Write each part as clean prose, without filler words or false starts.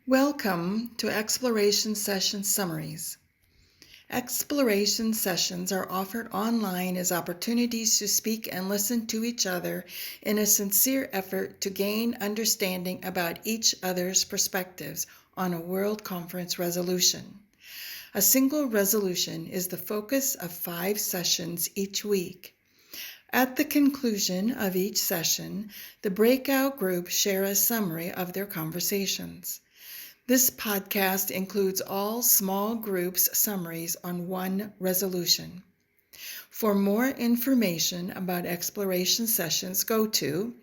Welcome to Exploration Session Summaries. Exploration sessions are offered online as opportunities to speak and listen to each other in a sincere effort to gain understanding about each other's perspectives on a World Conference resolution. A single resolution is the focus of 5 sessions each week. At the conclusion of each session, the breakout groups share a summary of their conversations. This podcast includes all small groups' summaries on one resolution. For more information about exploration sessions, go to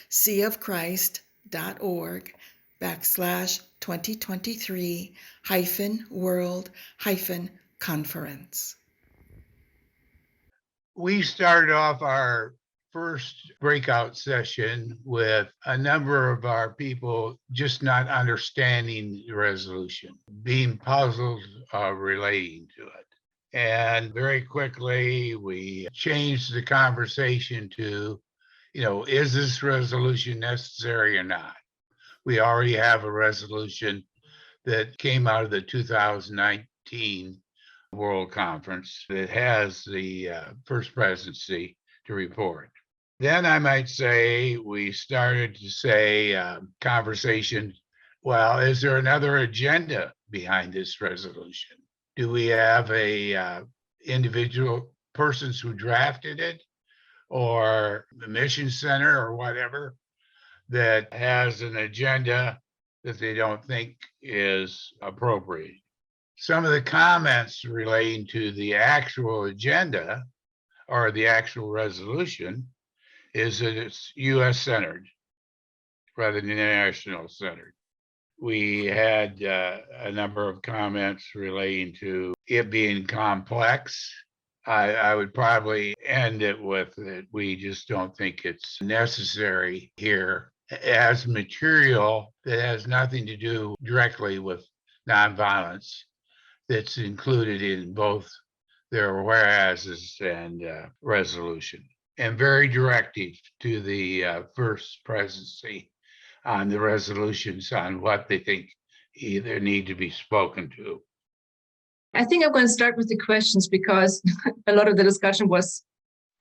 seaofchrist.org/2023-world-conference. We started off our first breakout session with a number of our people just not understanding the resolution, being puzzled relating to it. And very quickly, we changed the conversation to, is this resolution necessary or not? We already have a resolution that came out of the 2019 World Conference that has the First Presidency to report. Then I might say we started to say conversation, well, is there another agenda behind this resolution? Do we have a individual persons who drafted it or the mission center or whatever that has an agenda that they don't think is appropriate? Some of the comments relating to the actual agenda or the actual resolution is that it's US centered rather than international centered. We had a number of comments relating to it being complex. I would probably end it with that we just don't think it's necessary here as material that has nothing to do directly with nonviolence that's included in both their whereases and resolution, and very directive to the First Presidency on the resolutions on what they think either need to be spoken to. I think I'm going to start with the questions because a lot of the discussion was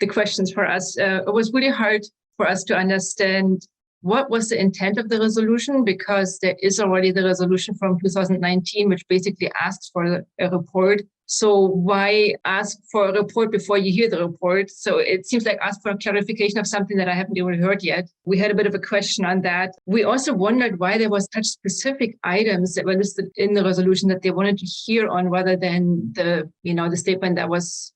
the questions for us. It was really hard for us to understand what was the intent of the resolution, because there is already the resolution from 2019, which basically asks for a report. So why ask for a report before you hear the report? So it seems like ask for a clarification of something that I haven't even heard yet. We had a bit of a question on that. We also wondered why there was such specific items that were listed in the resolution that they wanted to hear on, rather than the statement that was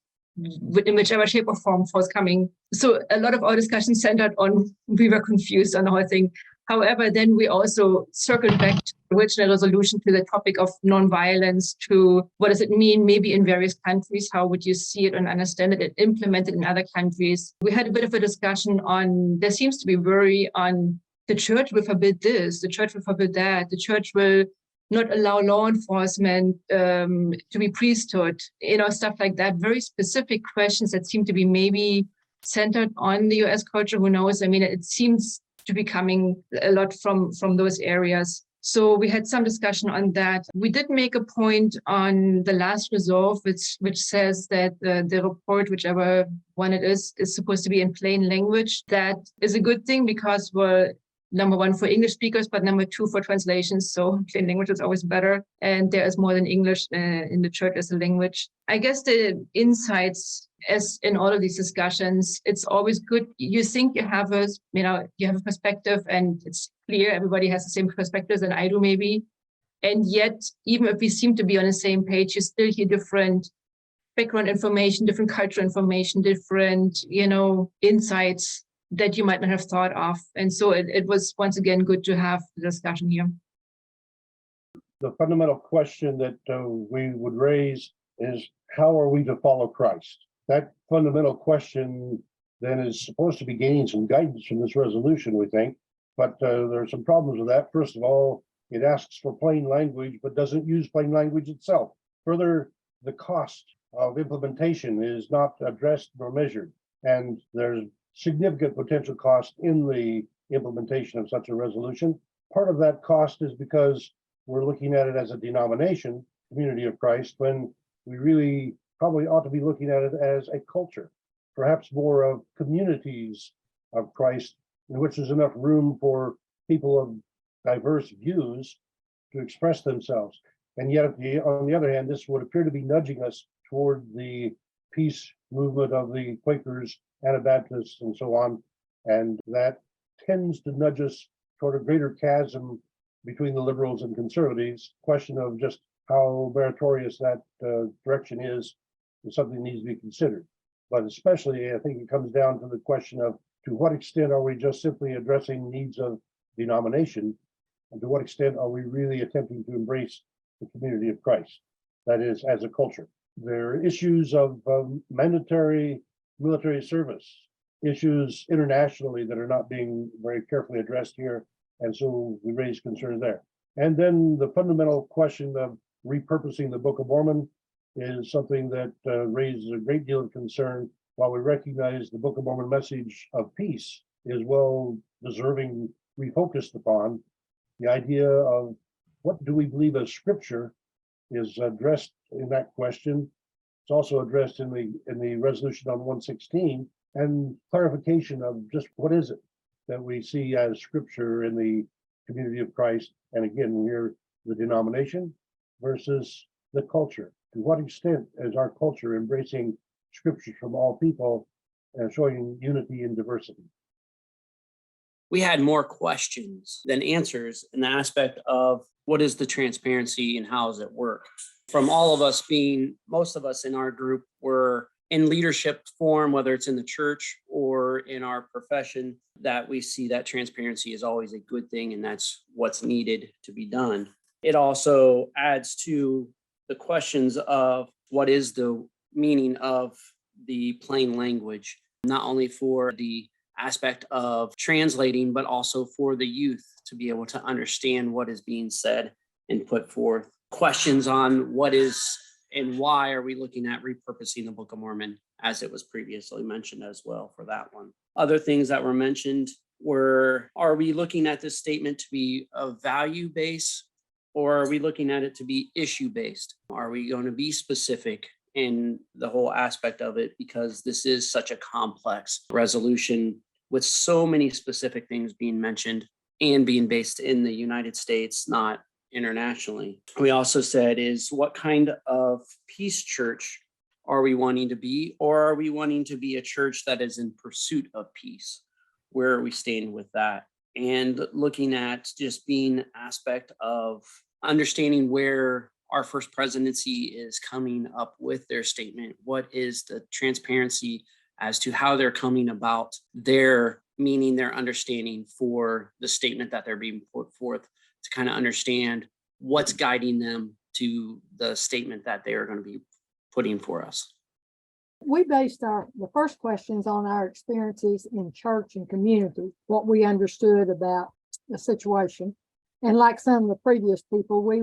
in whichever shape or form forthcoming. So a lot of our discussion centered on, we were confused on the whole thing. However, then we also circled back to the original resolution, to the topic of nonviolence, to what does it mean maybe in various countries, how would you see it and understand it and implement it in other countries. We had a bit of a discussion on, there seems to be worry on the church will forbid this, the church will forbid that, the church will not allow law enforcement to be priesthood, stuff like that. Very specific questions that seem to be maybe centered on the US culture. Who knows? I mean, it seems to be coming a lot from those areas. So we had some discussion on that. We did make a point on the last resolve, which says that the report, whichever one it is supposed to be in plain language. That is a good thing because we're number one for English speakers, but number two for translations. So plain language is always better. And there is more than English in the church as a language. I guess the insights, as in all of these discussions, it's always good. You think you have a perspective and it's clear everybody has the same perspectives than I do maybe. And yet, even if we seem to be on the same page, you still hear different background information, different cultural information, different, insights that you might not have thought of. And so it was once again good to have the discussion here. The fundamental question that we would raise is, how are we to follow Christ? That fundamental question then is supposed to be gaining some guidance from this resolution, we think. But there are some problems with that. First of all, it asks for plain language, but doesn't use plain language itself. Further, the cost of implementation is not addressed nor measured. And there's significant potential cost in the implementation of such a resolution. part of that cost is because we're looking at it as a denomination, community of Christ, when we really probably ought to be looking at it as a culture, perhaps more of communities of Christ, in which there's enough room for people of diverse views to express themselves. And yet, on the other hand, this would appear to be nudging us toward the peace movement of the Quakers, Anabaptists, and so on. And that tends to nudge us toward a greater chasm between the liberals and conservatives. Question of just how meritorious that direction is something that needs to be considered. But especially, I think it comes down to the question of to what extent are we just simply addressing needs of denomination, and to what extent are we really attempting to embrace the community of Christ, that is, as a culture. There are issues of mandatory military service, issues internationally that are not being very carefully addressed here, and so we raise concerns there. And then the fundamental question of repurposing the Book of Mormon is something that raises a great deal of concern. While we recognize the Book of Mormon message of peace is well deserving refocused upon, the idea of what do we believe as scripture is addressed in that question. It's also addressed in the resolution on 116, and clarification of just what is it that we see as scripture in the community of Christ. And again, we're the denomination versus the culture. To what extent is our culture embracing scriptures from all people and showing unity in diversity? We had more questions than answers in the aspect of what is the transparency and how does it work? From all of us being, most of us in our group were in leadership form, whether it's in the church or in our profession, that we see that transparency is always a good thing, and that's what's needed to be done. It also adds to the questions of what is the meaning of the plain language, not only for the aspect of translating, but also for the youth to be able to understand what is being said and put forth questions on what is and why are we looking at repurposing the Book of Mormon, as it was previously mentioned as well for that one. Other things that were mentioned were, are we looking at this statement to be a value base, or are we looking at it to be issue based? Are we going to be specific in the whole aspect of it, because this is such a complex resolution with so many specific things being mentioned and being based in the United States, not internationally. We also said is what kind of peace church are we wanting to be, or are we wanting to be a church that is in pursuit of peace? Where are we staying with that? And looking at just being aspect of understanding where our First Presidency is coming up with their statement. What is the transparency as to how they're coming about their meaning, their understanding for the statement that they're being put forth, to kind of understand what's guiding them to the statement that they are going to be putting for us. We based the first questions on our experiences in church and community, what we understood about the situation. And like some of the previous people, we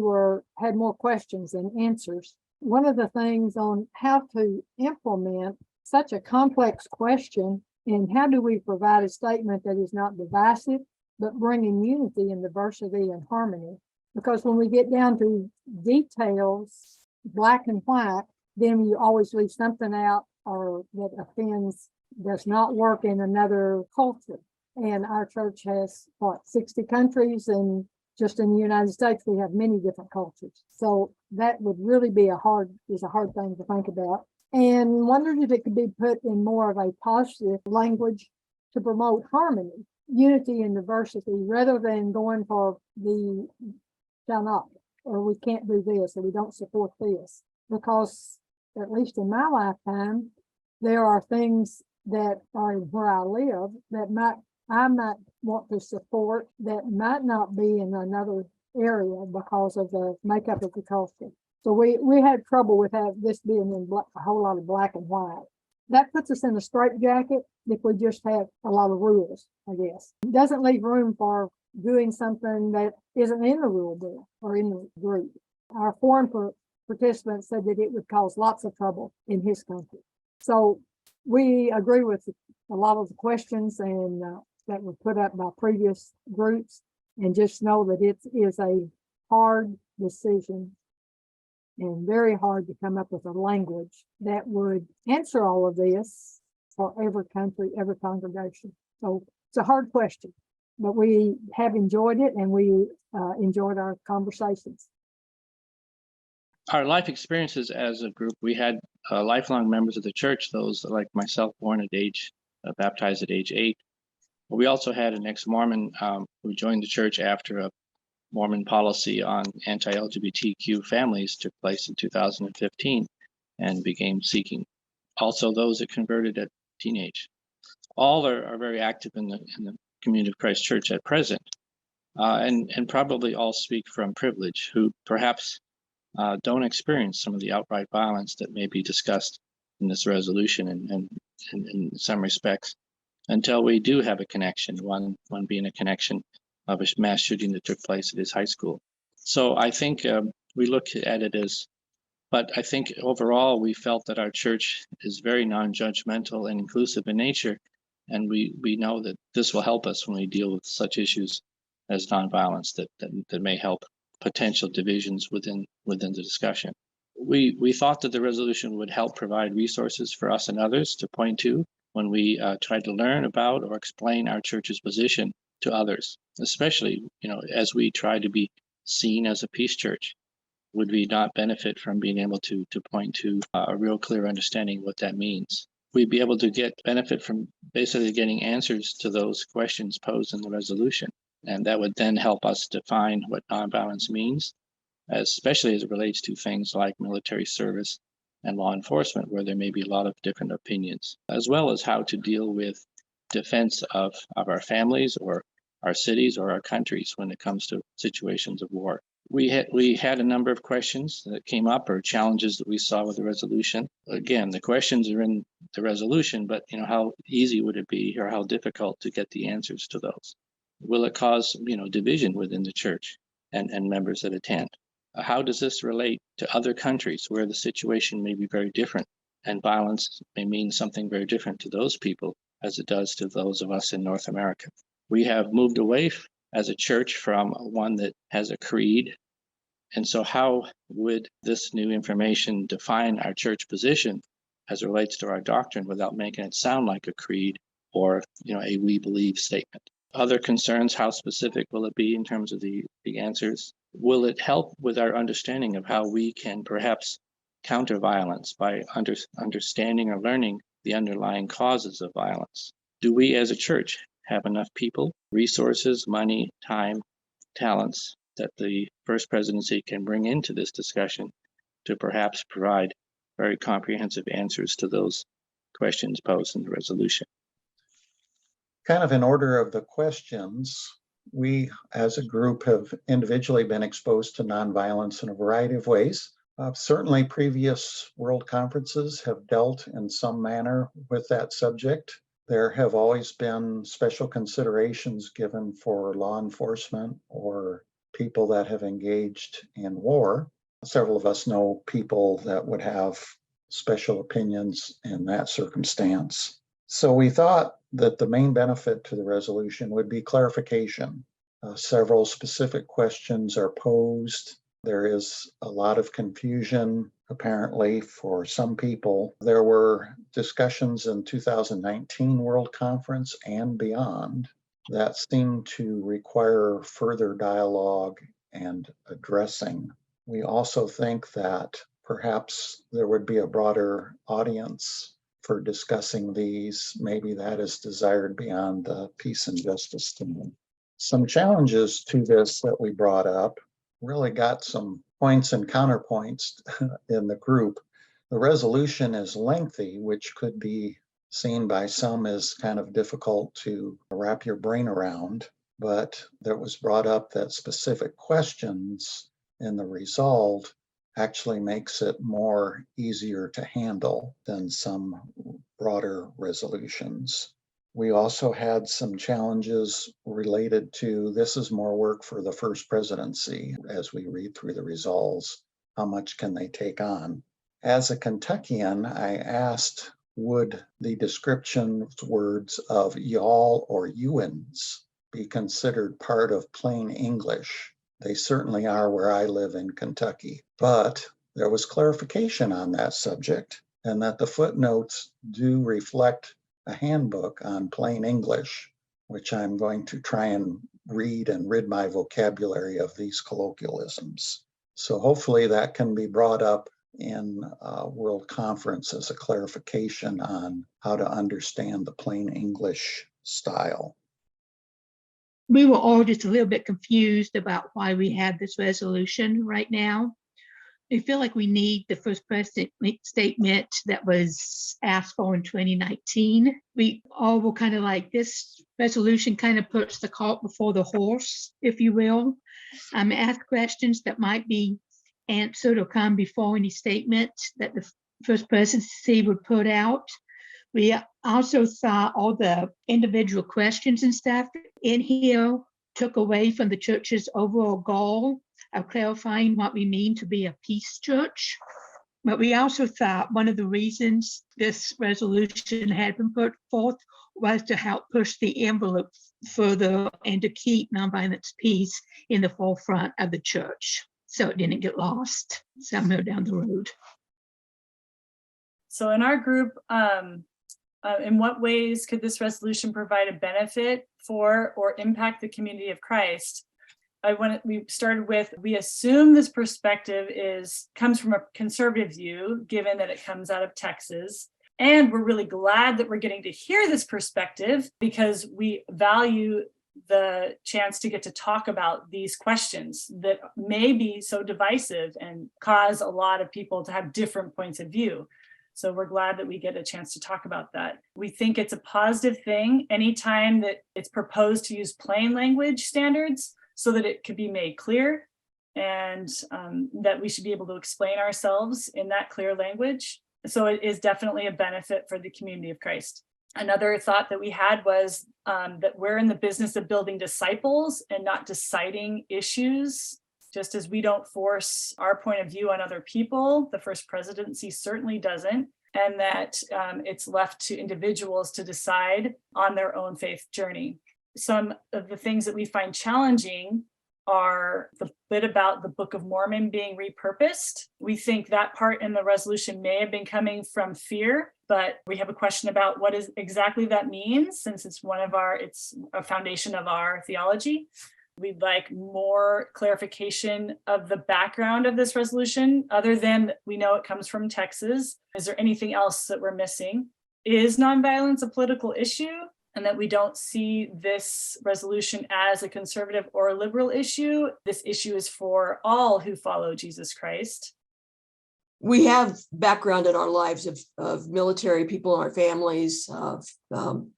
had more questions than answers. One of the things on how to implement such a complex question, and how do we provide a statement that is not divisive, but bringing unity and diversity and harmony? Because when we get down to details, black and white, then you always leave something out or that offends, does not work in another culture. And our church has, 60 countries, and just in the United States, we have many different cultures. So that would really be a hard thing to think about. And wondered if it could be put in more of a positive language to promote harmony, unity, and diversity, rather than going for the shall not, or we can't do this, or we don't support this. Because at least in my lifetime, there are things that are where I live that I might want to support that might not be in another area because of the makeup of the culture. So we had trouble with this being in a whole lot of black and white. That puts us in a straitjacket if we just have a lot of rules, I guess. It doesn't leave room for doing something that isn't in the rule book or in the group. Our foreign participants said that it would cause lots of trouble in his country. So we agree with a lot of the questions and that were put up by previous groups. And just know that it is a hard decision and very hard to come up with a language that would answer all of this for every country, every congregation. So it's a hard question, but we have enjoyed it, and we enjoyed our conversations. Our life experiences as a group, we had lifelong members of the church, those like myself, baptized at age 8. But we also had an ex-Mormon who joined the church after a Mormon policy on anti-LGBTQ families took place in 2015 and began seeking. Also, those that converted at teenage. All are very active in the Community of Christ Church at present, and probably all speak from privilege, who perhaps don't experience some of the outright violence that may be discussed in this resolution and in some respects, until we do have a connection, one being a connection of a mass shooting that took place at his high school. So I think we look at it as, but I think overall we felt that our church is very non-judgmental and inclusive in nature, and we know that this will help us when we deal with such issues as nonviolence that may help potential divisions within the discussion. We thought that the resolution would help provide resources for us and others to point to when we try to learn about or explain our church's position to others, especially, as we try to be seen as a peace church. Would we not benefit from being able to point to a real clear understanding what that means? We'd be able to benefit from basically getting answers to those questions posed in the resolution. And that would then help us define what nonviolence means, especially as it relates to things like military service and law enforcement, where there may be a lot of different opinions, as well as how to deal with defense of our families or our cities or our countries when it comes to situations of war. We had a number of questions that came up, or challenges that we saw with the resolution. Again, the questions are in the resolution, but how easy would it be, or how difficult to get the answers to those? Will it cause division within the church and members that attend? How does this relate to other countries where the situation may be very different, and violence may mean something very different to those people as it does to those of us in North America? We have moved away as a church from one that has a creed. And so how would this new information define our church position as it relates to our doctrine without making it sound like a creed or a we believe statement? Other concerns, how specific will it be in terms of the answers? Will it help with our understanding of how we can perhaps counter violence by understanding or learning the underlying causes of violence? Do we as a church have enough people, resources, money, time, talents that the First Presidency can bring into this discussion to perhaps provide very comprehensive answers to those questions posed in the resolution? Kind of in order of the questions, we as a group have individually been exposed to nonviolence in a variety of ways. Certainly previous world conferences have dealt in some manner with that subject. There have always been special considerations given for law enforcement or people that have engaged in war. Several of us know people that would have special opinions in that circumstance. So we thought that the main benefit to the resolution would be clarification. Several specific questions are posed. There is a lot of confusion, apparently, for some people. There were discussions in 2019 World Conference and beyond that seemed to require further dialogue and addressing. We also think that perhaps there would be a broader audience for discussing these. Maybe that is desired beyond the peace and justice team. Some challenges to this that we brought up really got some points and counterpoints in the group. The resolution is lengthy, which could be seen by some as kind of difficult to wrap your brain around, but that was brought up that specific questions in the resolved actually makes it more easier to handle than some broader resolutions. We also had some challenges related to, this is more work for the First Presidency as we read through the resolves. How much can they take on? As a Kentuckian, I asked, would the description words of y'all or youans be considered part of plain English. They certainly are where I live in Kentucky. But there was clarification on that subject, and that the footnotes do reflect a handbook on plain English, which I'm going to try and read and rid my vocabulary of these colloquialisms. So hopefully that can be brought up in World Conference as a clarification on how to understand the plain English style. We were all just a little bit confused about why we had this resolution right now. I feel like we need the first president statement that was asked for in 2019. We all were kind of like, this resolution kind of puts the cart before the horse, if you will. Ask questions that might be answered or come before any statement that the first presidency would put out. We also saw all the individual questions and stuff in here took away from the church's overall goal of clarifying what we mean to be a peace church. But we also thought one of the reasons this resolution had been put forth was to help push the envelope further and to keep nonviolence peace in the forefront of the church, so it didn't get lost somewhere down the road. So in our group, in what ways could this resolution provide a benefit for or impact the community of Christ? We started with, we assume this perspective comes from a conservative view, given that it comes out of Texas. And we're really glad that we're getting to hear this perspective because we value the chance to get to talk about these questions that may be so divisive and cause a lot of people to have different points of view. So we're glad that we get a chance to talk about that. We think it's a positive thing anytime that it's proposed to use plain language standards so that it could be made clear and that we should be able to explain ourselves in that clear language. So it is definitely a benefit for the community of Christ. Another thought that we had was that we're in the business of building disciples and not deciding issues. Just as we don't force our point of view on other people, the First Presidency certainly doesn't, and that it's left to individuals to decide on their own faith journey. Some of the things that we find challenging are the bit about the Book of Mormon being repurposed. We think that part in the resolution may have been coming from fear, but we have a question about what exactly that means, since it's a foundation of our theology. We'd like more clarification of the background of this resolution, other than we know it comes from Texas. Is there anything else that we're missing? Is nonviolence a political issue? And that we don't see this resolution as a conservative or a liberal issue. This issue is for all who follow Jesus Christ. We have background in our lives of military people in our families, of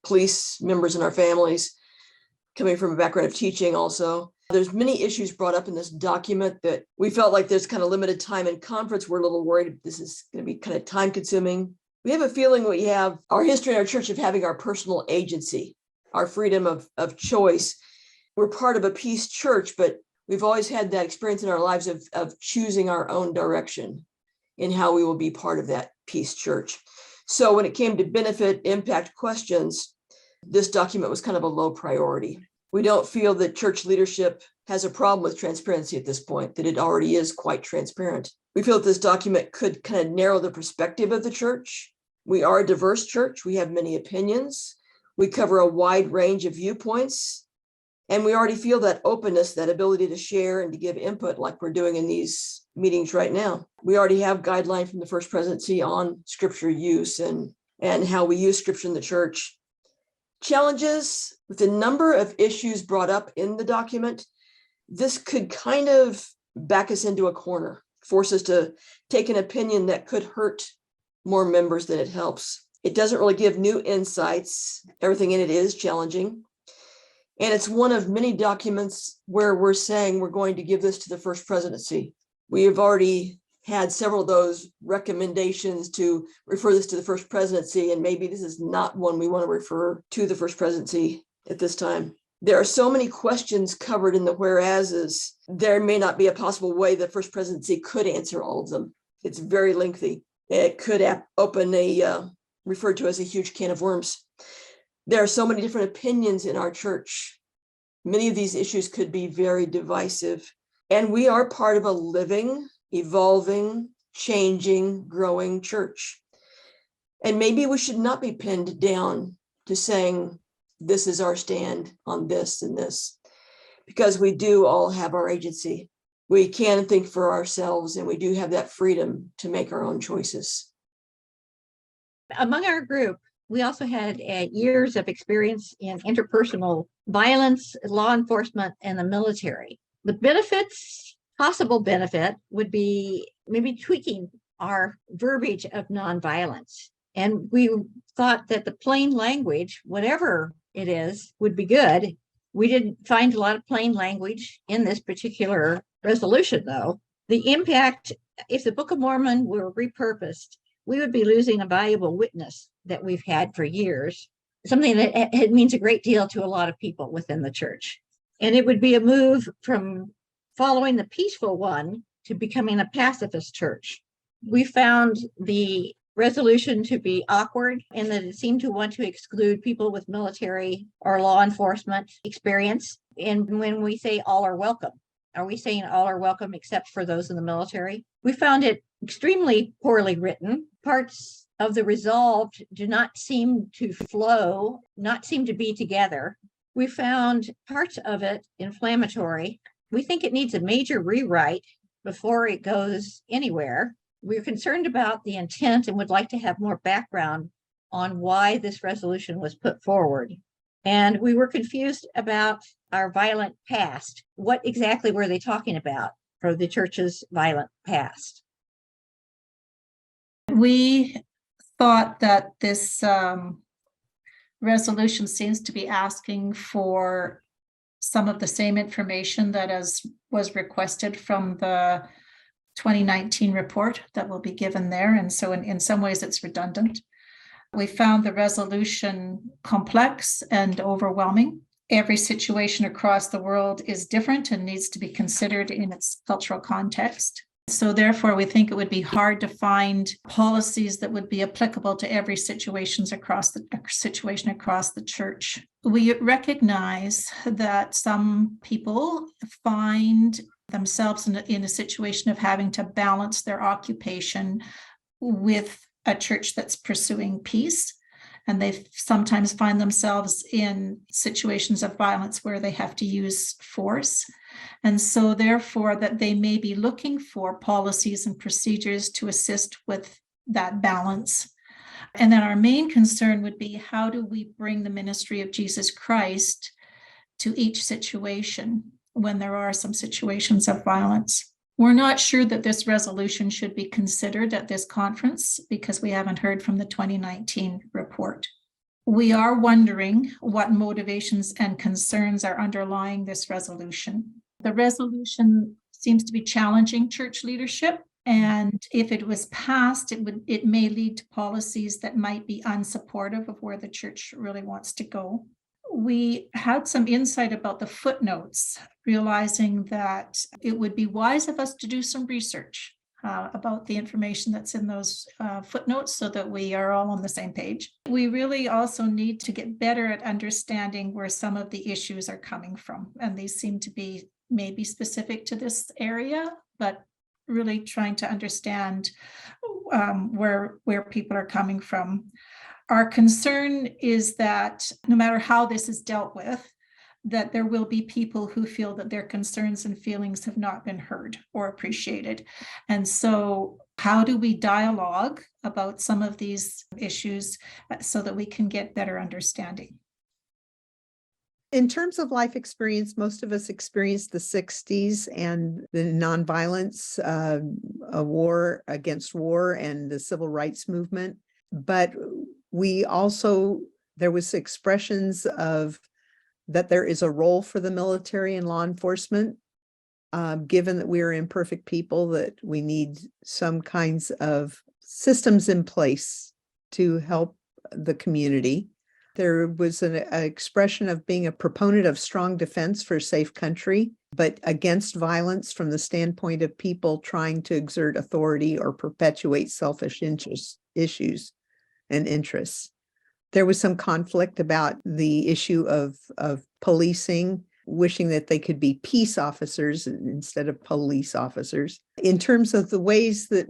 police members in our families, coming from a background of teaching also. There's many issues brought up in this document that we felt like there's kind of limited time in conference. We're a little worried this is going to be kind of time consuming. We have a feeling we have our history in our church of having our personal agency, our freedom of choice. We're part of a peace church, but we've always had that experience in our lives of choosing our own direction in how we will be part of that peace church. So when it came to benefit impact questions, this document was kind of a low priority. We don't feel that church leadership has a problem with transparency at this point, that it already is quite transparent. We feel that this document could kind of narrow the perspective of the church. We are a diverse church. We have many opinions. We cover a wide range of viewpoints. And we already feel that openness, that ability to share and to give input like we're doing in these meetings right now. We already have guidelines from the First Presidency on scripture use and how we use scripture in the church. Challenges with the number of issues brought up in the document, this could kind of back us into a corner, force us to take an opinion that could hurt more members than it helps. It doesn't really give new insights. Everything in it is challenging. And it's one of many documents where we're saying we're going to give this to the First Presidency. We have already had several of those recommendations to refer this to the First Presidency, and maybe this is not one we want to refer to the First Presidency at this time. There are so many questions covered in the whereases, there may not be a possible way the First Presidency could answer all of them. It's very lengthy. It could open referred to as a huge can of worms. There are so many different opinions in our church Many of these issues could be very divisive, and we are part of a living, evolving, changing, growing church. And maybe we should not be pinned down to saying, this is our stand on this and this, because we do all have our agency. We can think for ourselves, and we do have that freedom to make our own choices. Among our group, we also had years of experience in interpersonal violence, law enforcement, and the military. The benefits, possible benefit, would be maybe tweaking our verbiage of nonviolence. And we thought that the plain language, whatever it is, would be good. We didn't find a lot of plain language in this particular resolution, though. The impact, if the Book of Mormon were repurposed, we would be losing a valuable witness that we've had for years, something that it means a great deal to a lot of people within the church. And it would be a move from following the peaceful one to becoming a pacifist church. We found the resolution to be awkward in that it seemed to want to exclude people with military or law enforcement experience. And when we say all are welcome, are we saying all are welcome except for those in the military? We found it extremely poorly written. Parts of the resolved do not seem to flow, not seem to be together. We found parts of it inflammatory. We think it needs a major rewrite before it goes anywhere. We're concerned about the intent and would like to have more background on why this resolution was put forward. And we were confused about our violent past. What exactly were they talking about for the church's violent past? We thought that this resolution seems to be asking for some of the same information that was requested from the 2019 report that will be given there. And so in some ways it's redundant. We found the resolution complex and overwhelming. Every situation across the world is different and needs to be considered in its cultural context. So therefore, we think it would be hard to find policies that would be applicable to every situation across the church. We recognize that some people find themselves in a situation of having to balance their occupation with a church that's pursuing peace. And they sometimes find themselves in situations of violence where they have to use force. And so therefore that they may be looking for policies and procedures to assist with that balance. And then our main concern would be, how do we bring the ministry of Jesus Christ to each situation when there are some situations of violence? We're not sure that this resolution should be considered at this conference because we haven't heard from the 2019 report. We are wondering what motivations and concerns are underlying this resolution. The resolution seems to be challenging church leadership, and if it was passed, it may lead to policies that might be unsupportive of where the church really wants to go. We had some insight about the footnotes, realizing that it would be wise of us to do some research about the information that's in those footnotes so that we are all on the same page. We really also need to get better at understanding where some of the issues are coming from. And these seem to be maybe specific to this area, but really trying to understand where people are coming from. Our concern is that no matter how this is dealt with, that there will be people who feel that their concerns and feelings have not been heard or appreciated. And so how do we dialogue about some of these issues so that we can get better understanding? In terms of life experience, most of us experienced the 60s and the nonviolence, a war against war and the civil rights movement. But we also, there was expressions of that there is a role for the military and law enforcement, given that we are imperfect people, that we need some kinds of systems in place to help the community. There was an expression of being a proponent of strong defense for a safe country, but against violence from the standpoint of people trying to exert authority or perpetuate selfish issues and interests. There was some conflict about the issue of policing wishing that they could be peace officers instead of police officers. In terms of the ways that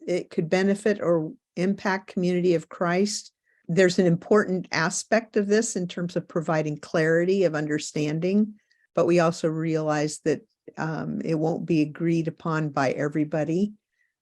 it could benefit or impact community of Christ, there's an important aspect of this in terms of providing clarity of understanding, but we also realize that it won't be agreed upon by everybody.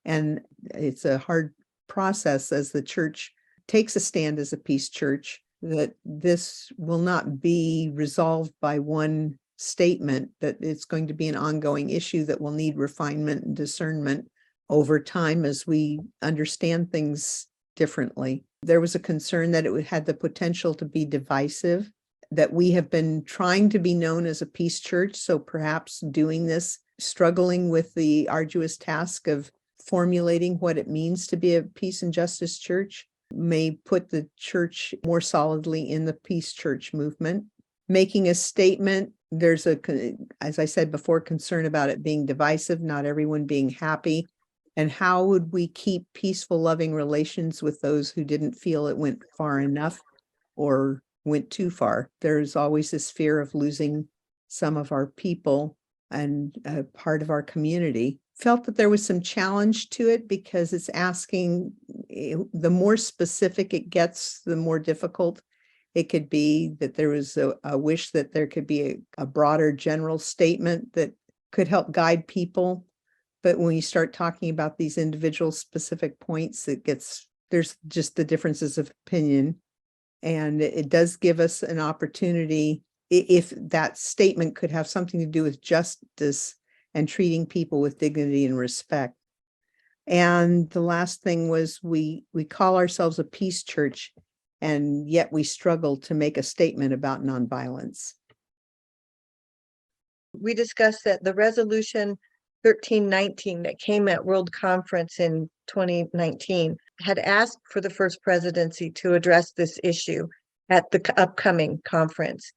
And it's a hard process as the church takes a stand as a peace church, that this will not be resolved by one statement, that it's going to be an ongoing issue that will need refinement and discernment over time as we understand things differently. There was a concern that it had the potential to be divisive, that we have been trying to be known as a peace church. So perhaps doing this, struggling with the arduous task of formulating what it means to be a peace and justice church, may put the church more solidly in the peace church movement. Making a statement, there's as I said before, concern about it being divisive, not everyone being happy. And how would we keep peaceful, loving relations with those who didn't feel it went far enough or went too far? There's always this fear of losing some of our people and a part of our community. Felt that there was some challenge to it because it's asking, the more specific it gets, the more difficult it could be. That there was a wish that there could be a broader general statement that could help guide people. But when you start talking about these individual specific points, there's just the differences of opinion. And it does give us an opportunity, if that statement could have something to do with justice and treating people with dignity and respect. And the last thing was we call ourselves a peace church, and yet we struggle to make a statement about nonviolence. We discussed that the resolution 1319 that came at World Conference in 2019 had asked for the First Presidency to address this issue at the upcoming conference.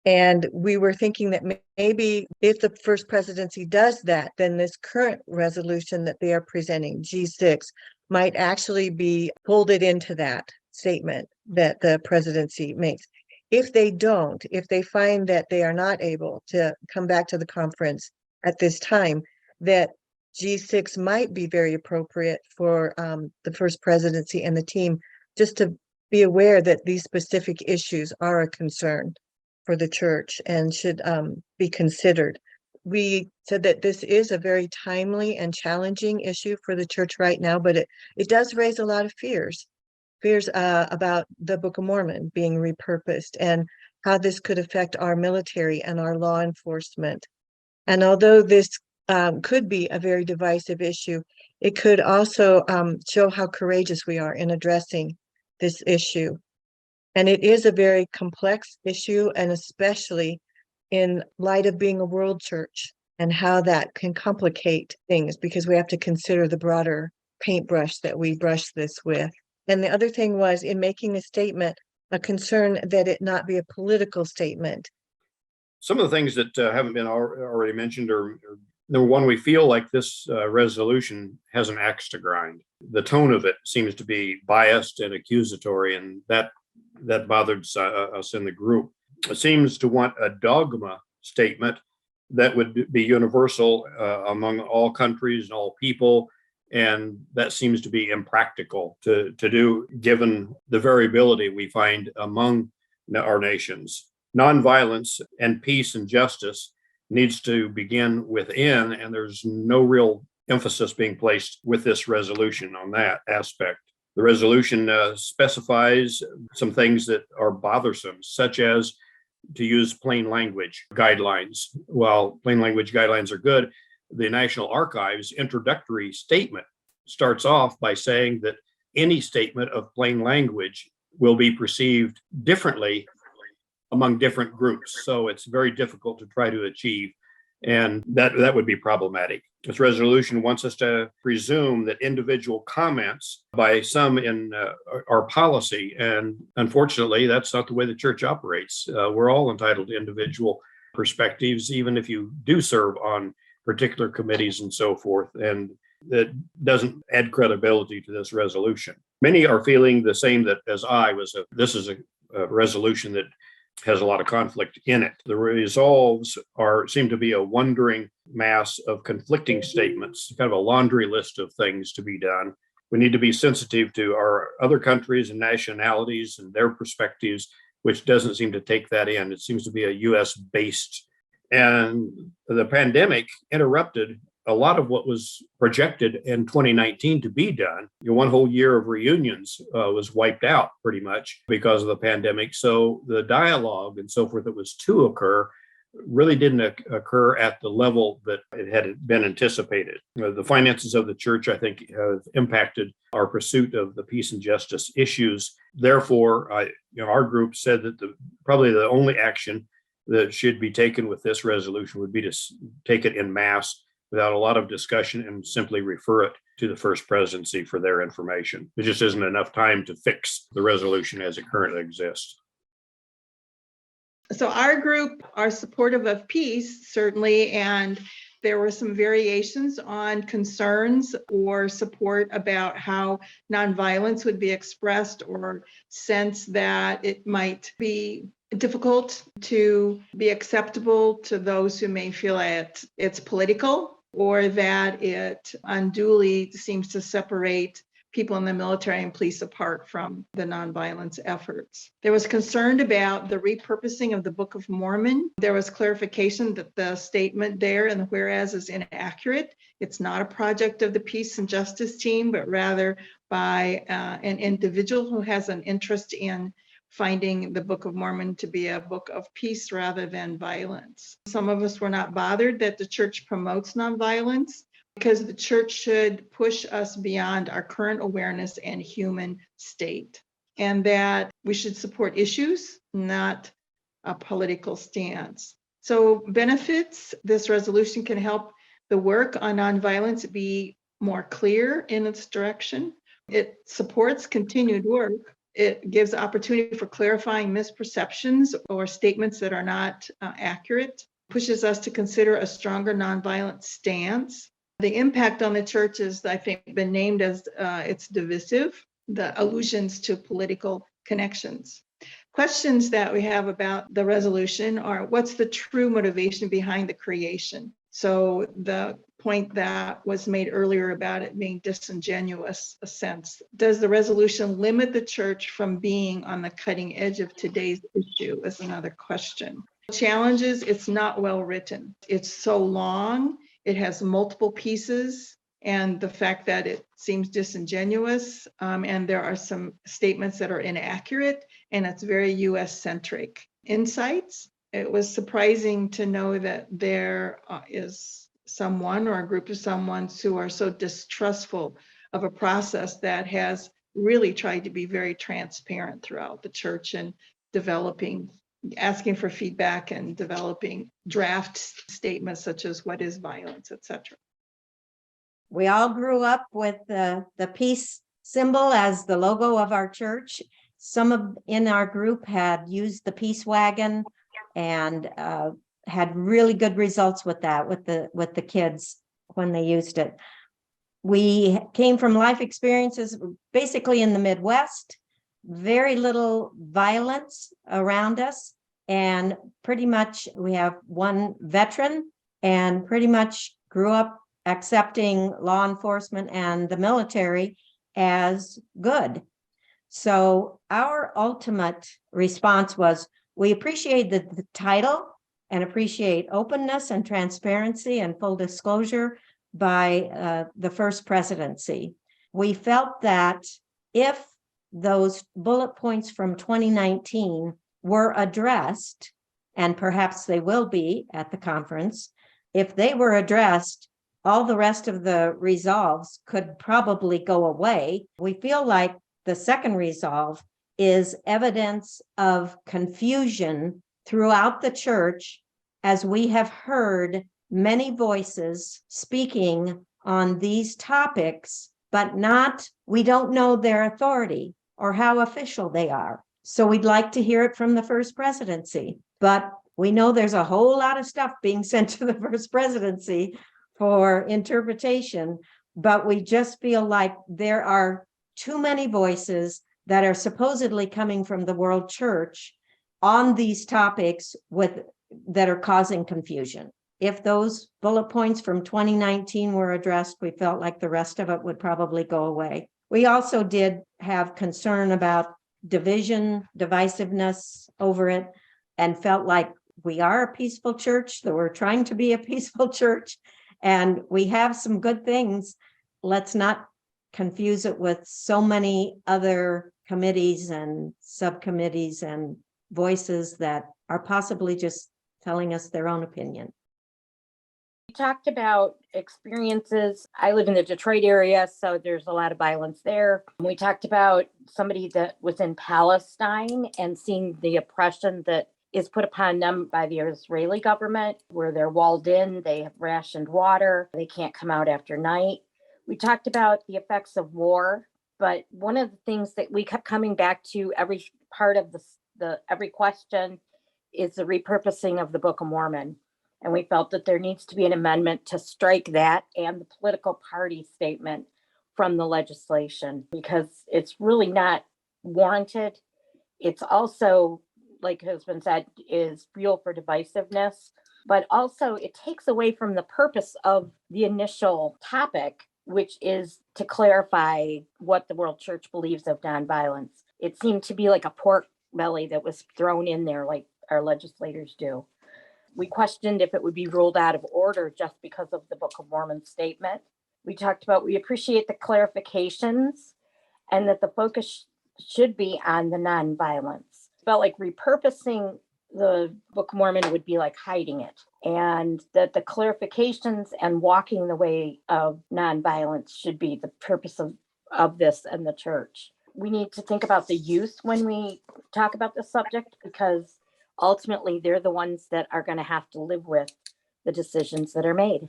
And we were thinking that maybe if the First Presidency does that, then this current resolution that they are presenting, G-6, might actually be folded into that statement that the presidency makes. If they don't, if they find that they are not able to come back to the conference at this time, that G-6 might be very appropriate for the First Presidency and the team, just to be aware that these specific issues are a concern for the church and should be considered. We said that this is a very timely and challenging issue for the church right now, but it does raise a lot of fears about the Book of Mormon being repurposed and how this could affect our military and our law enforcement. And although this could be a very divisive issue, it could also show how courageous we are in addressing this issue. And it is a very complex issue, and especially in light of being a world church and how that can complicate things, because we have to consider the broader paintbrush that we brush this with. And the other thing was, in making a statement, a concern that it not be a political statement. Some of the things that haven't been already mentioned are, number one, we feel like this resolution has an axe to grind. The tone of it seems to be biased and accusatory, and that bothered us in the group. It seems to want a dogma statement that would be universal among all countries and all people, and that seems to be impractical to do given the variability we find among our nations. Nonviolence and peace and justice needs to begin within, and there's no real emphasis being placed with this resolution on that aspect. The resolution specifies some things that are bothersome, such as to use plain language guidelines. While plain language guidelines are good, the National Archives introductory statement starts off by saying that any statement of plain language will be perceived differently among different groups. So it's very difficult to try to achieve, and that would be problematic. This resolution wants us to presume that individual comments by some in our policy, and unfortunately, that's not the way the church operates. We're all entitled to individual perspectives, even if you do serve on particular committees and so forth, and that doesn't add credibility to this resolution. Many are feeling the same as I was. This is a resolution that has a lot of conflict in it. The resolves seem to be a wandering mass of conflicting statements, kind of a laundry list of things to be done. We need to be sensitive to our other countries and nationalities and their perspectives, which doesn't seem to take that in. It seems to be a US based. And the pandemic interrupted a lot of what was projected in 2019 to be done. One whole year of reunions was wiped out pretty much because of the pandemic. So the dialogue and so forth that was to occur really didn't occur at the level that it had been anticipated. The finances of the church, I think, have impacted our pursuit of the peace and justice issues. Therefore, our group said that probably the only action that should be taken with this resolution would be to take it en masse without a lot of discussion and simply refer it to the First Presidency for their information. There just isn't enough time to fix the resolution as it currently exists. So our group are supportive of peace, certainly, and there were some variations on concerns or support about how nonviolence would be expressed, or sense that it might be difficult to be acceptable to those who may feel it's political, or that it unduly seems to separate people in the military and police apart from the nonviolence efforts. There was concern about the repurposing of the Book of Mormon. There was clarification that the statement there in the whereas is inaccurate. It's not a project of the Peace and Justice team, but rather by an individual who has an interest in finding the Book of Mormon to be a book of peace rather than violence. Some of us were not bothered that the church promotes nonviolence, because the church should push us beyond our current awareness and human state, and that we should support issues, not a political stance. So benefits, this resolution can help the work on nonviolence be more clear in its direction. It supports continued work. It gives opportunity for clarifying misperceptions or statements that are not accurate, pushes us to consider a stronger nonviolent stance. The impact on the church is, I think, been named as it's divisive, the allusions to political connections. Questions that we have about the resolution are, what's the true motivation behind the creation? So the point that was made earlier about it being disingenuous, a sense. Does the resolution limit the church from being on the cutting edge of today's issue is another question. Challenges, it's not well written. It's so long. It has multiple pieces, and the fact that it seems disingenuous, and there are some statements that are inaccurate, and it's very US-centric. Insights, it was surprising to know that there is someone or a group of someones who are so distrustful of a process that has really tried to be very transparent throughout the church and asking for feedback and developing draft statements such as what is violence, etc. We all grew up with the peace symbol as the logo of our church. Some in our group had used the peace wagon and had really good results with that, with the kids when they used it. We came from life experiences basically in the Midwest, very little violence around us, and pretty much we have one veteran and pretty much grew up accepting law enforcement and the military as good. So our ultimate response was, we appreciate the title and appreciate openness and transparency and full disclosure by the First Presidency. We felt that if those bullet points from 2019 were addressed, and perhaps they will be at the conference, if they were addressed, all the rest of the resolves could probably go away. We feel like the second resolve is evidence of confusion throughout the church, as we have heard many voices speaking on these topics, but we don't know their authority or how official they are. So we'd like to hear it from the First Presidency, but we know there's a whole lot of stuff being sent to the First Presidency for interpretation, but we just feel like there are too many voices that are supposedly coming from the world church, on these topics that are causing confusion. If those bullet points from 2019 were addressed, we felt like the rest of it would probably go away. We also did have concern about division, divisiveness over it, and felt like we are a peaceful church, that we're trying to be a peaceful church, and we have some good things. Let's not confuse it with so many other committees and subcommittees and voices that are possibly just telling us their own opinion. We talked about experiences. I live in the Detroit area, so there's a lot of violence there. We talked about somebody that was in Palestine and seeing the oppression that is put upon them by the Israeli government, where they're walled in, they have rationed water, they can't come out after night. We talked about the effects of war, but one of the things that we kept coming back to every part of every question is the repurposing of the Book of Mormon. And we felt that there needs to be an amendment to strike that and the political party statement from the legislation, because it's really not warranted. It's also, like has been said, is fuel for divisiveness, but also it takes away from the purpose of the initial topic, which is to clarify what the World Church believes of nonviolence. It seemed to be like a pork belly that was thrown in there like our legislators do. We questioned if it would be ruled out of order just because of the Book of Mormon statement. We talked about, we appreciate the clarifications and that the focus should be on the nonviolence. Felt like repurposing the Book of Mormon would be like hiding it, and that the clarifications and walking the way of nonviolence should be the purpose of this and the church. We need to think about the youth when we talk about this subject, because ultimately they're the ones that are going to have to live with the decisions that are made.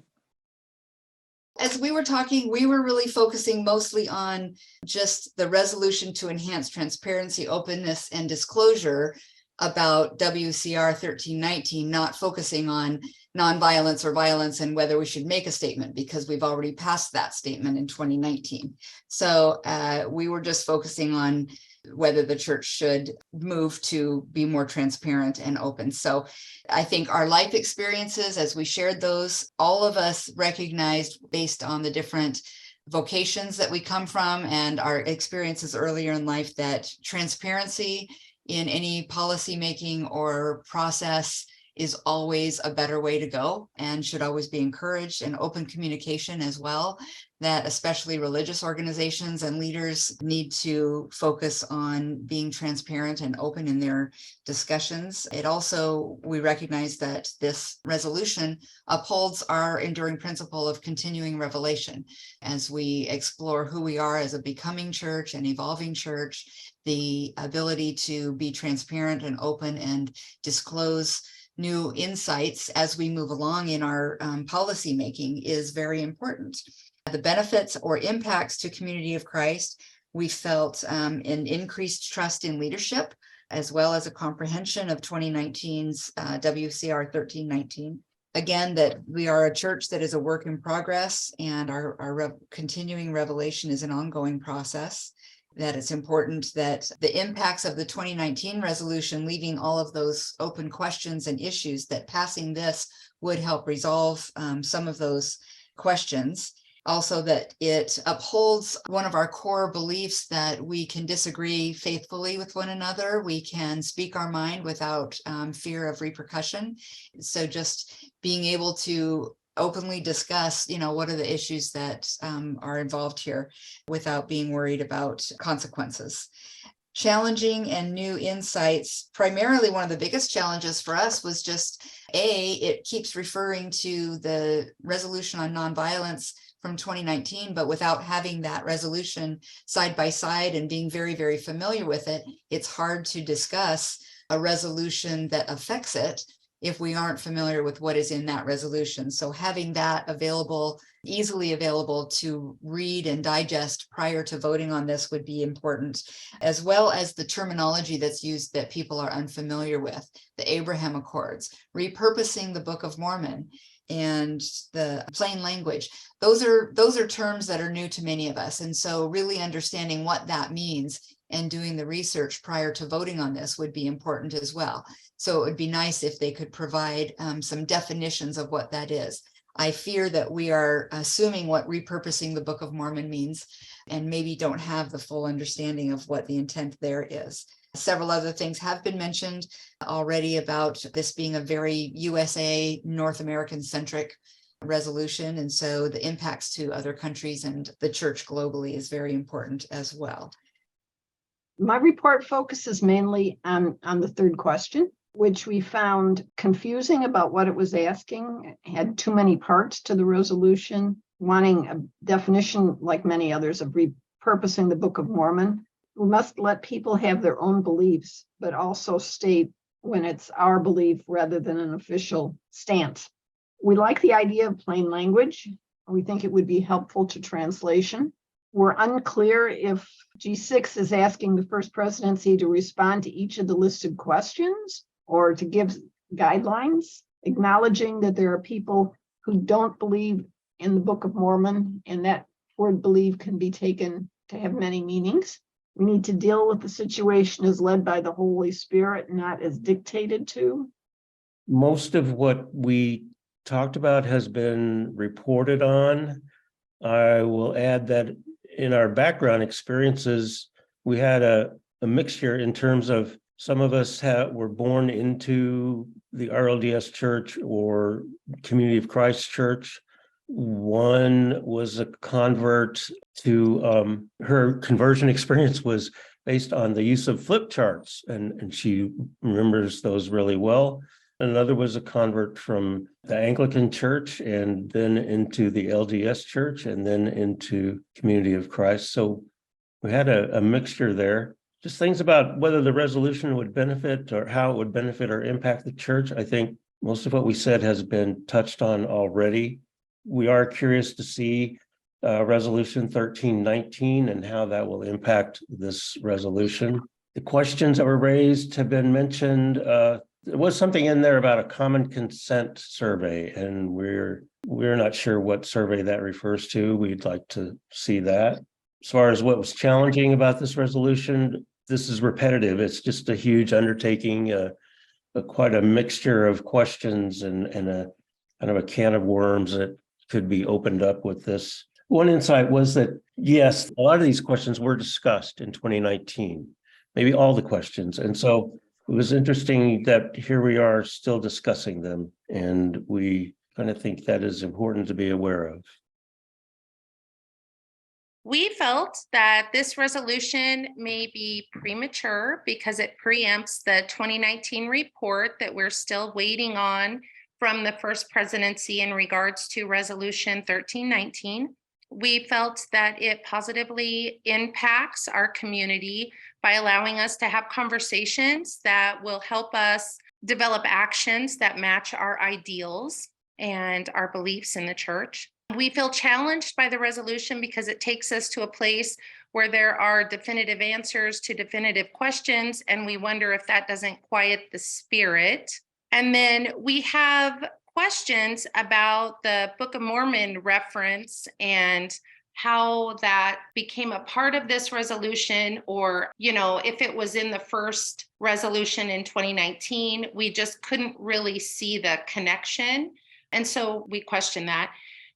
As we were talking, we were really focusing mostly on just the resolution to enhance transparency, openness, and disclosure about WCR 1319, not focusing on nonviolence or violence and whether we should make a statement, because we've already passed that statement in 2019. So we were just focusing on whether the church should move to be more transparent and open. So I think our life experiences, as we shared those, all of us recognized, based on the different vocations that we come from and our experiences earlier in life, that transparency in any policy making or process is always a better way to go and should always be encouraged, and open communication as well, that especially religious organizations and leaders need to focus on being transparent and open in their discussions. It also, we recognize that this resolution upholds our enduring principle of continuing revelation as we explore who we are as a becoming church and evolving church. The ability to be transparent and open and disclose new insights as we move along in our policy making is very important. The benefits or impacts to Community of Christ, we felt an increased trust in leadership, as well as a comprehension of 2019's WCR 1319. Again, that we are a church that is a work in progress, and our continuing revelation is an ongoing process. That it's important that the impacts of the 2019 resolution, leaving all of those open questions and issues, that passing this would help resolve some of those questions. Also, that it upholds one of our core beliefs that we can disagree faithfully with one another. We can speak our mind without fear of repercussion. So just being able to openly discuss, what are the issues that are involved here without being worried about consequences. Challenging and new insights. Primarily, one of the biggest challenges for us was just, it keeps referring to the resolution on nonviolence from 2019, but without having that resolution side by side and being very, very familiar with it, it's hard to discuss a resolution that affects it if we aren't familiar with what is in that resolution. So having that available, easily available to read and digest prior to voting on this would be important, as well as the terminology that's used that people are unfamiliar with, the Abraham Accords, repurposing the Book of Mormon. and the plain language. Those are terms that are new to many of us. And so really understanding what that means and doing the research prior to voting on this would be important as well. So it would be nice if they could provide some definitions of what that is. I fear that we are assuming what repurposing the Book of Mormon means and maybe don't have the full understanding of what the intent there is. Several other things have been mentioned already about this being a very USA, North American centric resolution. And so the impacts to other countries and the church globally is very important as well. My report focuses mainly on the third question, which we found confusing about what it was asking. It had too many parts to the resolution, wanting a definition, like many others, of repurposing the Book of Mormon. We must let people have their own beliefs, but also state when it's our belief rather than an official stance. We like the idea of plain language. We think it would be helpful to translation. We're unclear if G-6 is asking the First Presidency to respond to each of the listed questions or to give guidelines, acknowledging that there are people who don't believe in the Book of Mormon, and that word believe can be taken to have many meanings. We need to deal with the situation as led by the Holy Spirit, not as dictated to. Most of what we talked about has been reported on. I will add that in our background experiences, we had a mixture in terms of some of us were born into the RLDS Church or Community of Christ Church. One was a convert to her conversion experience was based on the use of flip charts, and she remembers those really well. Another was a convert from the Anglican Church and then into the LDS Church and then into Community of Christ. So we had a mixture there. Just things about whether the resolution would benefit or how it would benefit or impact the church. I think most of what we said has been touched on already. We are curious to see Resolution 1319 and how that will impact this resolution. The questions that were raised have been mentioned. There was something in there about a common consent survey, and we're not sure what survey that refers to. We'd like to see that. As far as what was challenging about this resolution, this is repetitive. It's just a huge undertaking, quite a mixture of questions and a kind of a can of worms that could be opened up with this. One insight was that, yes, a lot of these questions were discussed in 2019, maybe all the questions. And so it was interesting that here we are still discussing them, and we kind of think that is important to be aware of. We felt that this resolution may be premature because it preempts the 2019 report that we're still waiting on from the First Presidency in regards to Resolution 1319. We felt that it positively impacts our community by allowing us to have conversations that will help us develop actions that match our ideals and our beliefs in the church. We feel challenged by the resolution because it takes us to a place where there are definitive answers to definitive questions, and we wonder if that doesn't quiet the spirit. And then we have questions about the Book of Mormon reference and how that became a part of this resolution, or, if it was in the first resolution in 2019, we just couldn't really see the connection. And so we questioned that.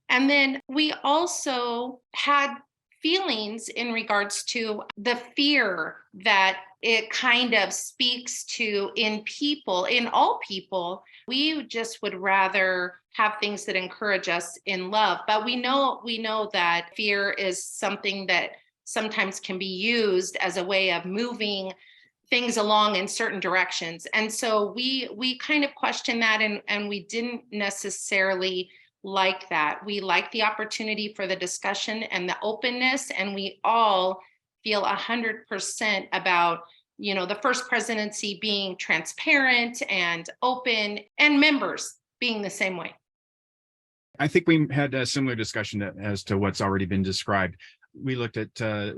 And then we also had feelings in regards to the fear that it kind of speaks to in all people. We just would rather have things that encourage us in love. But we know that fear is something that sometimes can be used as a way of moving things along in certain directions. And so we kind of questioned that, and we didn't necessarily like that. We like the opportunity for the discussion and the openness, and we all feel 100% about, the First Presidency being transparent and open, and members being the same way. I think we had a similar discussion as to what's already been described. We looked at a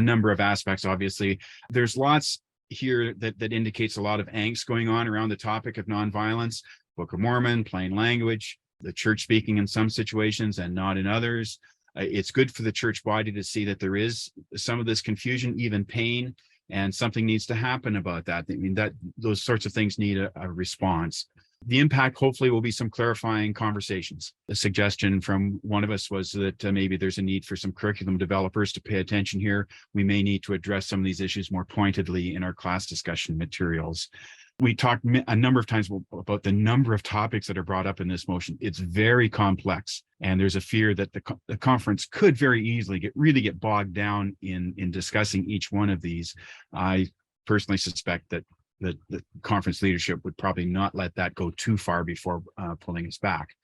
number of aspects. Obviously, there's lots here that indicates a lot of angst going on around the topic of nonviolence. Book of Mormon, plain language, the church speaking in some situations and not in others. It's good for the church body to see that there is some of this confusion, even pain, and something needs to happen about that. I mean, that those sorts of things need a response. The impact hopefully will be some clarifying conversations. A suggestion from one of us was that maybe there's a need for some curriculum developers to pay attention here. We may need to address some of these issues more pointedly in our class discussion materials. We talked a number of times about the number of topics that are brought up in this motion. It's very complex, and there's a fear that the conference could very easily get bogged down in discussing each one of these. I personally suspect that the conference leadership would probably not let that go too far before pulling us back.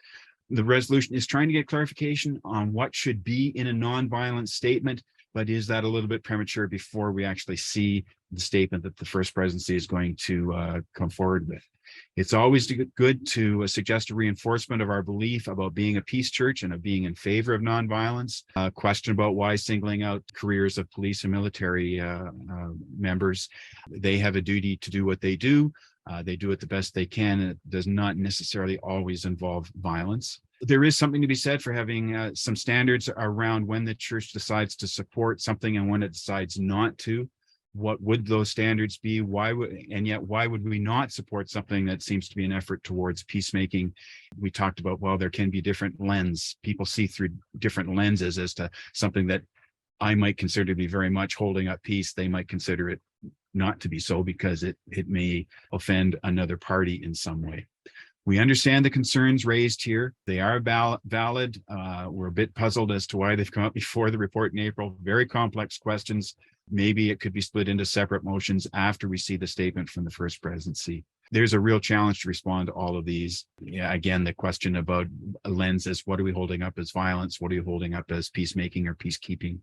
The resolution is trying to get clarification on what should be in a nonviolent statement, but is that a little bit premature before we actually see the statement that the First Presidency is going to come forward with? It's always good to suggest a reinforcement of our belief about being a peace church and of being in favor of nonviolence. A question about why singling out careers of police and military members. They have a duty to do what they do. They do it the best they can, and it does not necessarily always involve violence. There is something to be said for having some standards around when the church decides to support something and when it decides not to. What would those standards be? Why would we not support something that seems to be an effort towards peacemaking? We talked about, well, there can be different lens. People see through different lenses as to something that I might consider to be very much holding up peace. They might consider it not to be so because it may offend another party in some way. We understand the concerns raised here. They are valid. We're a bit puzzled as to why they've come up before the report in April. Very complex questions. Maybe it could be split into separate motions after we see the statement from the First Presidency. There's a real challenge to respond to all of these. Yeah, again, the question about lenses, what are we holding up as violence? What are you holding up as peacemaking or peacekeeping?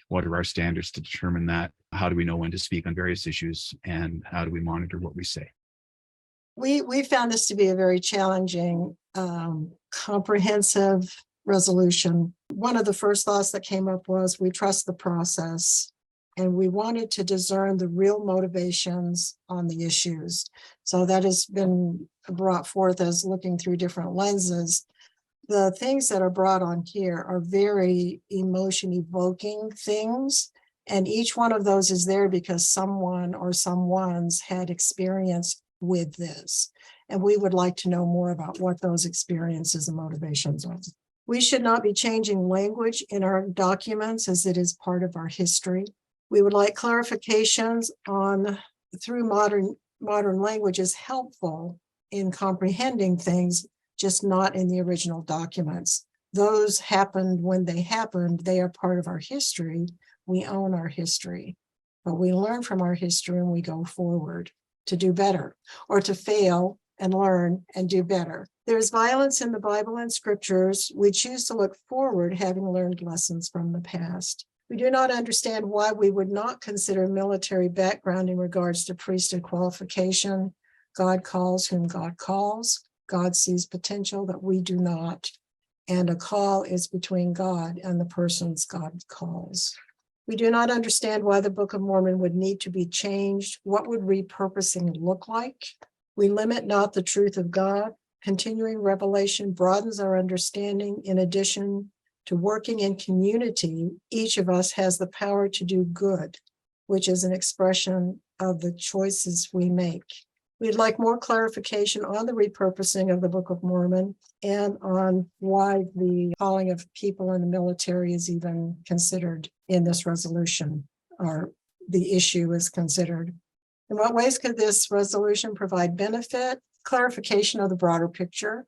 What are our standards to determine that? How do we know when to speak on various issues? And how do we monitor what we say? We found this to be a very challenging, comprehensive resolution. One of the first thoughts that came up was we trust the process, and we wanted to discern the real motivations on the issues. So that has been brought forth as looking through different lenses. The things that are brought on here are very emotion evoking things. And each one of those is there because someone or someone's had experience with this. And we would like to know more about what those experiences and motivations are. We should not be changing language in our documents as it is part of our history. We would like clarifications on through modern language is helpful in comprehending things, just not in the original documents. Those happened when they happened. They are part of our history. We own our history, but we learn from our history and we go forward to do better, or to fail and learn and do better. There's violence in the Bible and scriptures. We choose to look forward, having learned lessons from the past. We do not understand why we would not consider military background in regards to priesthood qualification. God calls whom God calls. God sees potential that we do not. And a call is between God and the persons God calls. We do not understand why the Book of Mormon would need to be changed. What would repurposing look like? We limit not the truth of God. Continuing revelation broadens our understanding. In addition to working in community, each of us has the power to do good, which is an expression of the choices we make. We'd like more clarification on the repurposing of the Book of Mormon and on why the calling of people in the military is even considered in this resolution, or the issue is considered. In what ways could this resolution provide benefit? Clarification of the broader picture.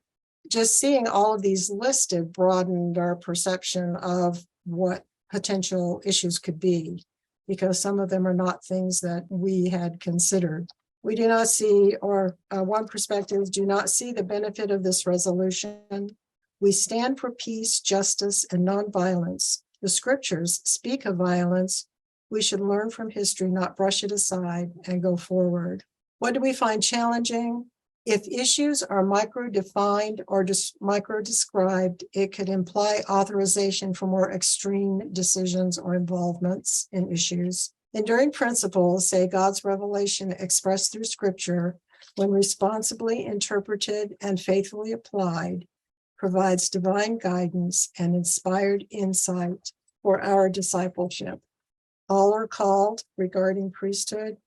Just seeing all of these listed broadened our perception of what potential issues could be, because some of them are not things that we had considered. We do not see, or one perspective is, do not see the benefit of this resolution. We stand for peace, justice, and nonviolence. The scriptures speak of violence. We should learn from history, not brush it aside and go forward. What do we find challenging? If issues are micro-defined or micro-described, it could imply authorization for more extreme decisions or involvements in issues. Enduring principles say God's revelation expressed through scripture when responsibly interpreted and faithfully applied, provides divine guidance and inspired insight for our discipleship. All are called regarding priesthood.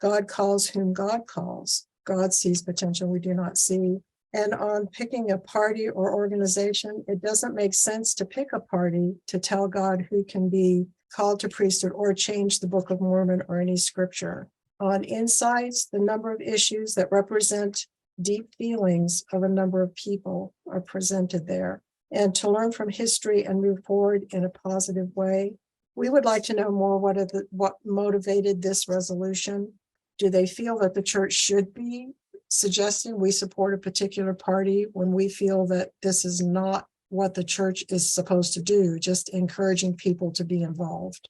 God calls whom God calls. God sees potential we do not see. And on picking a party or organization, it doesn't make sense to pick a party to tell God who can be called to priesthood or change the Book of Mormon or any scripture. On insights, the number of issues that represent deep feelings of a number of people are presented there. And to learn from history and move forward in a positive way, we would like to know more what motivated this resolution. Do they feel that the church should be suggesting we support a particular party when we feel that this is not what the church is supposed to do, just encouraging people to be involved?